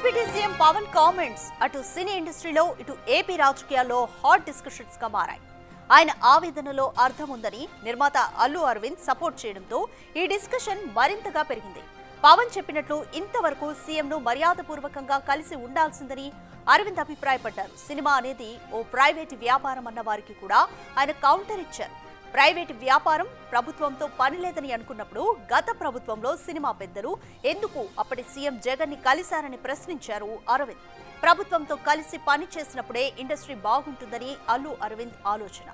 Deputy CM Pawan comments అటు సినీ ఇండస్ట్రీలో ఇటు ఏపీ రాజకీయాల్లో హాట్ డిస్కషన్స్ గా మారాయి. ఆయన ఆవేదనలో అర్థం ఉందని నిర్మాత అల్లు అరవింద్ సపోర్ట్ చేయడంతో ఈ డిస్కషన్ మరింతగా పెరిగింది. పవన్ చెప్పినట్లు ఇంతవరకు సీఎంను మర్యాదపూర్వకంగా కలిసి ఉండాల్సిందని అరవింద్ అభిప్రాయపడ్డారు. సినిమా అనేది ఓ ప్రైవేట్ వ్యాపారం అన్న వారికి కూడా ఆయన కౌంటర్ ఇచ్చారు. ప్రైవేట్ వ్యాపారం ప్రభుత్వంతో పని లేదని అనుకున్నప్పుడు గత ప్రభుత్వంలో సినిమా పెద్దలు ఎందుకు అప్పటి సీఎం జగన్ ని కలిశారని ప్రశ్నించారు అరవింద్. ప్రభుత్వంతో కలిసి పని చేసినప్పుడే ఇండస్ట్రీ బాగుంటుందని అల్లు అరవింద్ ఆలోచన.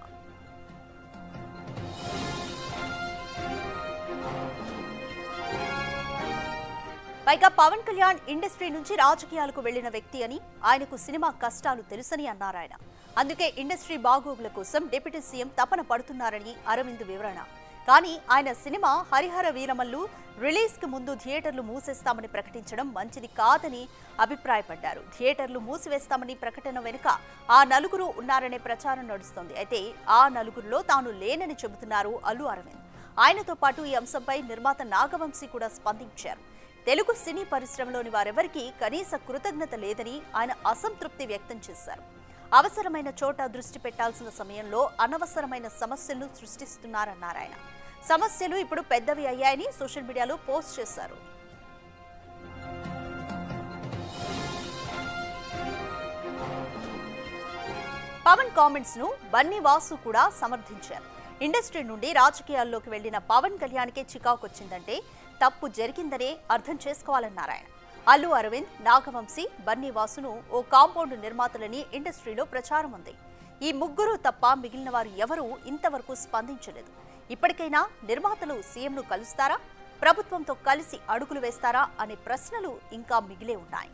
పైగా పవన్ కళ్యాణ్ ఇండస్ట్రీ నుంచి రాజకీయాలకు వెళ్లిన వ్యక్తి అని, ఆయనకు సినిమా కష్టాలు తెలుసని అన్నారు ఆయన. అందుకే ఇండస్ట్రీ బాగోగుల కోసం డిప్యూటీ సీఎం తపన పడుతున్నారని అరవింద్ వివరణ. కానీ ఆయన సినిమా హరిహర వీరమల్లు రిలీజ్ కు ముందు థియేటర్లు మూసేస్తామని ప్రకటించడం మంచిది కాదని అభిప్రాయపడ్డారు. థియేటర్లు మూసివేస్తామని ప్రకటన వెనుక ఆ నలుగురు ఉన్నారనే ప్రచారం నడుస్తోంది. అయితే ఆ నలుగురిలో తాను లేనని చెబుతున్నారు అల్లు అరవింద్. ఆయనతో పాటు ఈ అంశంపై నిర్మాత నాగవంశీ కూడా స్పందించారు. తెలుగు సినీ పరిశ్రమలోని వారెవరికీ కనీస కృతజ్ఞత లేదని ఆయన అసంతృప్తి వ్యక్తం చేశారు. అవసరమైన చోట దృష్టి పెట్టాల్సిన సమయంలో అనవసరమైన సమస్యలను సృష్టిస్తున్నారన్నారు ఆయన. సమస్యలు ఇప్పుడు పెద్దవి అయ్యాయని సోషల్ మీడియాలో పోస్ట్ చేశారు. పవన్ కామెంట్స్ ను బన్నీ వాసు కూడా సమర్థించారు. ఇండస్ట్రీ నుండి రాజకీయాల్లోకి వెళ్లిన పవన్ కళ్యాణ్కే చికాకు వచ్చిందంటే తప్పు జరిగిందనే అర్థం చేసుకోవాలన్నారు ఆయన. అల్లు అరవింద్, నాగవంశీ, బన్నీ వాసును ఓ కాంపౌండ్ నిర్మాతలని ఇండస్ట్రీలో ప్రచారం ఉంది. ఈ ముగ్గురు తప్ప మిగిలిన వారు ఎవరూ ఇంతవరకు స్పందించలేదు. ఇప్పటికైనా నిర్మాతలు సీఎంను కలుస్తారా, ప్రభుత్వంతో కలిసి అడుగులు వేస్తారా అనే ప్రశ్నలు ఇంకా మిగిలే ఉన్నాయి.